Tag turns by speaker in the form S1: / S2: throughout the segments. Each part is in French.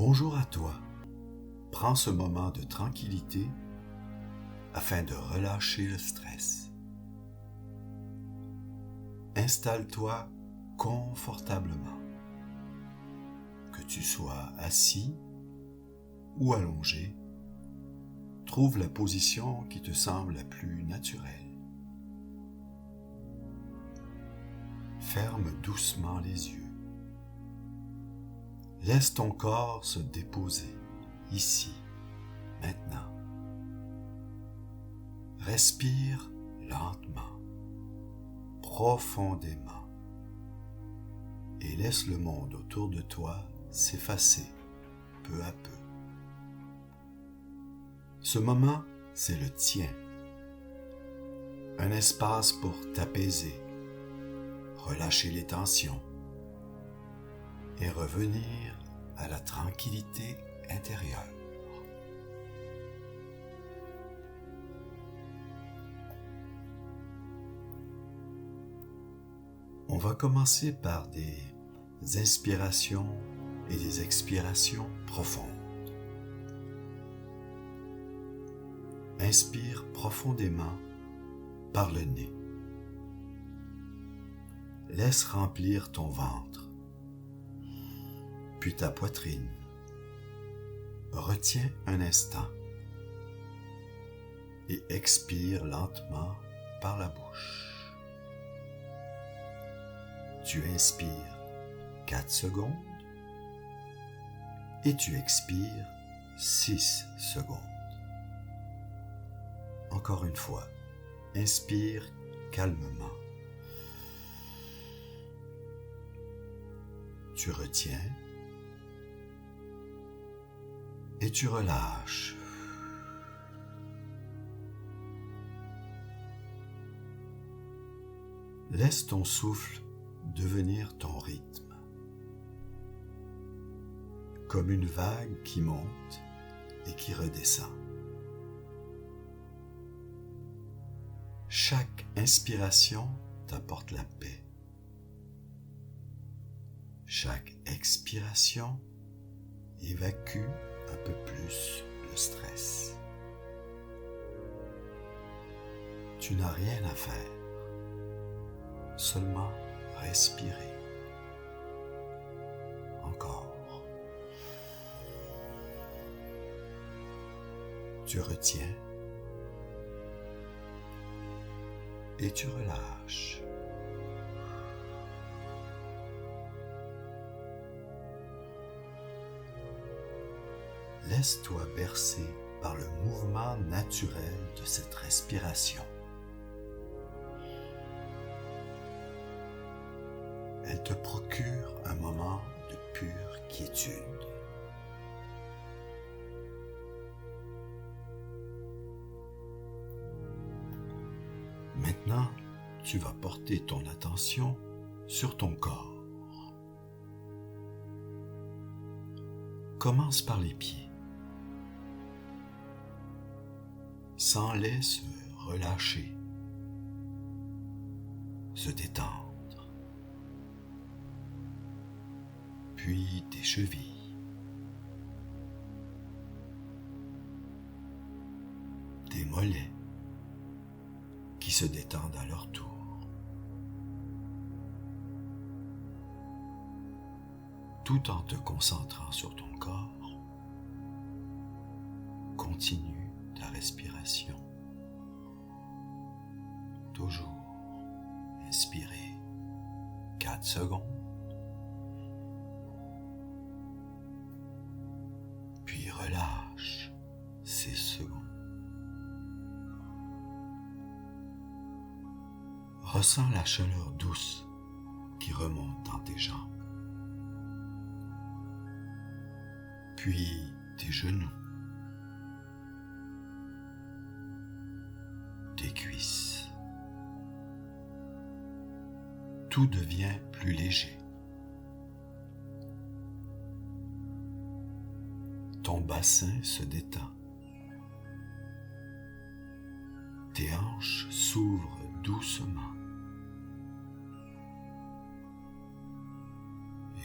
S1: Bonjour à toi. Prends ce moment de tranquillité afin de relâcher le stress. Installe-toi confortablement, que tu sois assis ou allongé. Trouve la position qui te semble la plus naturelle. Ferme doucement les yeux. Laisse ton corps se déposer, ici, maintenant. Respire lentement, profondément, et laisse le monde autour de toi s'effacer peu à peu. Ce moment, c'est le tien. Un espace pour t'apaiser, relâcher les tensions et revenir à la tranquillité intérieure. On va commencer par des inspirations et des expirations profondes. Inspire profondément par le nez. Laisse remplir ton ventre, puis ta poitrine. Retiens un instant et expire lentement par la bouche. Tu inspires 4 secondes et tu expires 6 secondes. Encore une fois, inspire calmement. Tu retiens et tu relâches. Laisse ton souffle devenir ton rythme, comme une vague qui monte et qui redescend. Chaque inspiration t'apporte la paix. Chaque expiration évacue un peu plus le stress. Tu n'as rien à faire, seulement respirer. Encore. Tu retiens et tu relâches. Laisse-toi bercer par le mouvement naturel de cette respiration. Elle te procure un moment de pure quiétude. Maintenant, tu vas porter ton attention sur ton corps. Commence par les pieds. Sens-les se relâcher, se détendre. Puis tes chevilles, tes mollets qui se détendent à leur tour. Tout en te concentrant sur ton corps, continue ta respiration. Toujours inspirer 4 secondes, puis relâche 6 secondes. Ressens la chaleur douce qui remonte dans tes jambes, puis tes genoux, tes cuisses. Tout devient plus léger. Ton bassin se détend. Tes hanches s'ouvrent doucement.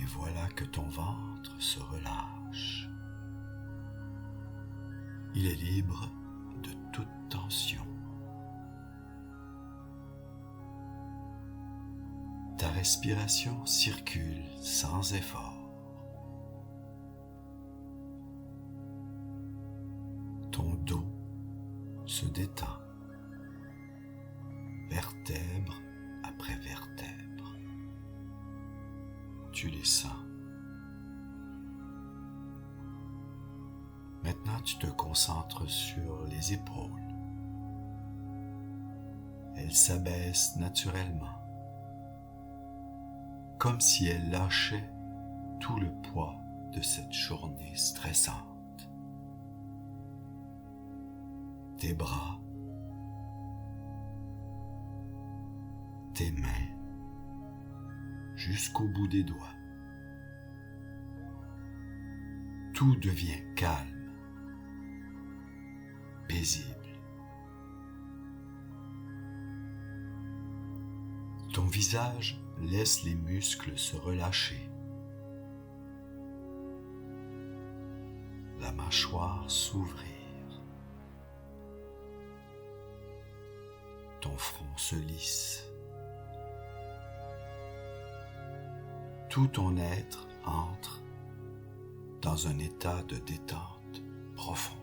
S1: Et voilà que ton ventre se relâche. relâche. Il est libre de toute tension. Ta respiration circule sans effort. Ton dos se détend, vertèbre après vertèbre. Tu les sens. Maintenant, tu te concentres sur les épaules. Elles s'abaissent naturellement, comme si elles lâchaient tout le poids de cette journée stressante. Tes bras, tes mains, jusqu'au bout des doigts. Tout devient calme, paisible. Ton visage laisse les muscles se relâcher. La mâchoire s'ouvrir. Ton front se lisse. Tout ton être entre dans un état de détente profond.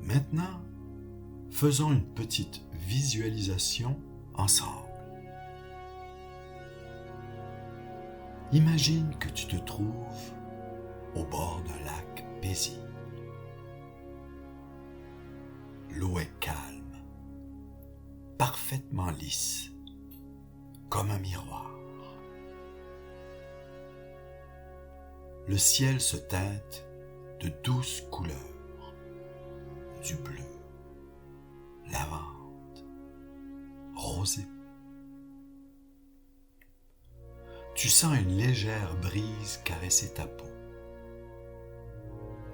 S1: Maintenant, faisons une petite visualisation ensemble. Imagine que tu te trouves au bord d'un lac paisible. L'eau est calme, parfaitement lisse, comme un miroir. Le ciel se teinte de douces couleurs, du bleu, lavande, rosé. Tu sens une légère brise caresser ta peau.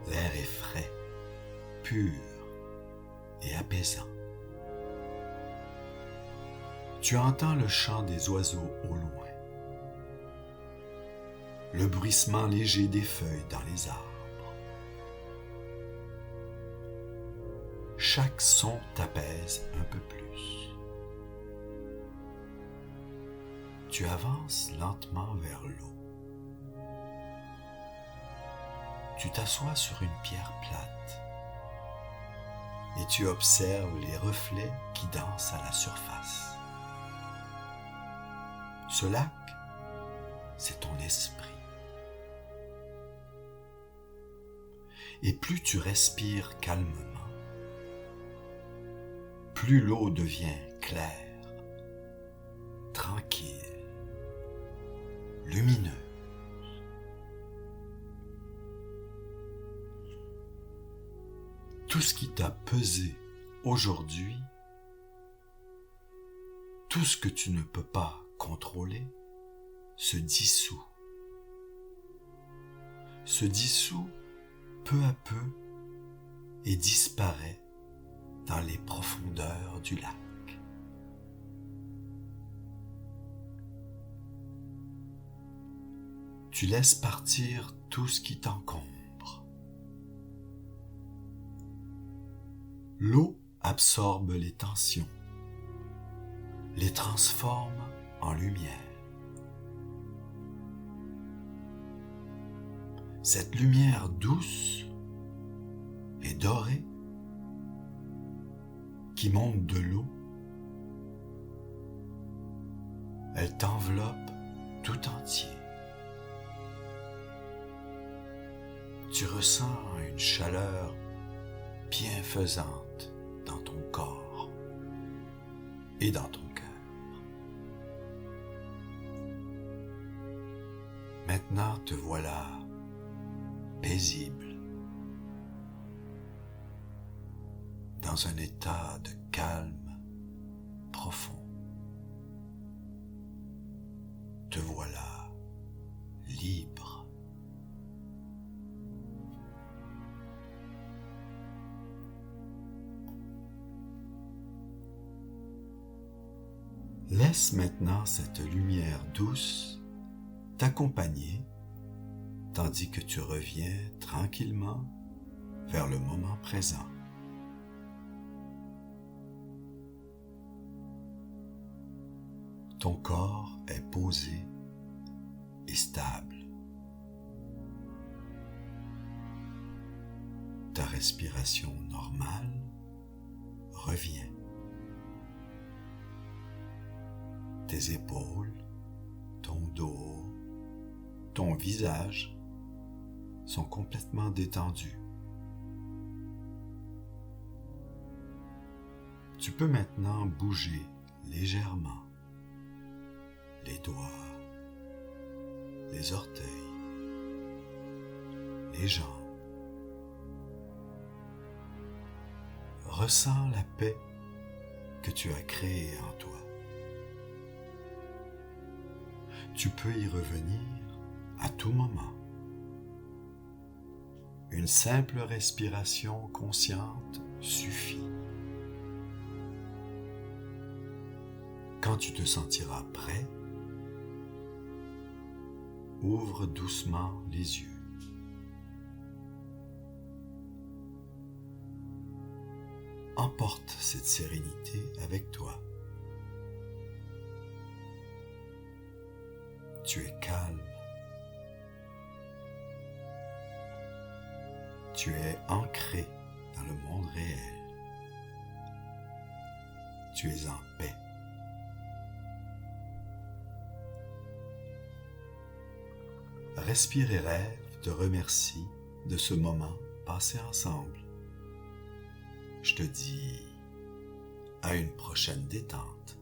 S1: L'air est frais, pur et apaisant. Tu entends le chant des oiseaux au loin, le bruissement léger des feuilles dans les arbres. Chaque son t'apaise un peu plus. Tu avances lentement vers l'eau. Tu t'assois sur une pierre plate et tu observes les reflets qui dansent à la surface. Ce lac, c'est ton esprit. Et plus tu respires calmement, plus l'eau devient claire, tranquille, lumineuse. Tout ce qui t'a pesé aujourd'hui, tout ce que tu ne peux pas contrôler, se dissout peu à peu et disparaît dans les profondeurs du lac. Tu laisses partir tout ce qui t'encombre. L'eau absorbe les tensions, les transforme en lumière. Cette lumière douce et dorée qui monte de l'eau, elle t'enveloppe tout entier. Tu ressens une chaleur bienfaisante dans ton corps et dans ton cœur. Maintenant te voilà paisible, dans un état de calme profond. Te voilà libre. Laisse maintenant cette lumière douce t'accompagner tandis que tu reviens tranquillement vers le moment présent. Ton corps est posé et stable. Ta respiration normale revient. Tes épaules, ton dos, ton visage sont complètement détendus. Tu peux maintenant bouger légèrement les doigts, les orteils, les jambes. Ressens la paix que tu as créée en toi. Tu peux y revenir à tout moment. Une simple respiration consciente suffit. Quand tu te sentiras prêt, ouvre doucement les yeux. Emporte cette sérénité avec toi. Tu es calme. Tu es ancré dans le monde réel. Tu es en paix. Respire et rêve te remercie de ce moment passé ensemble. Je te dis à une prochaine détente.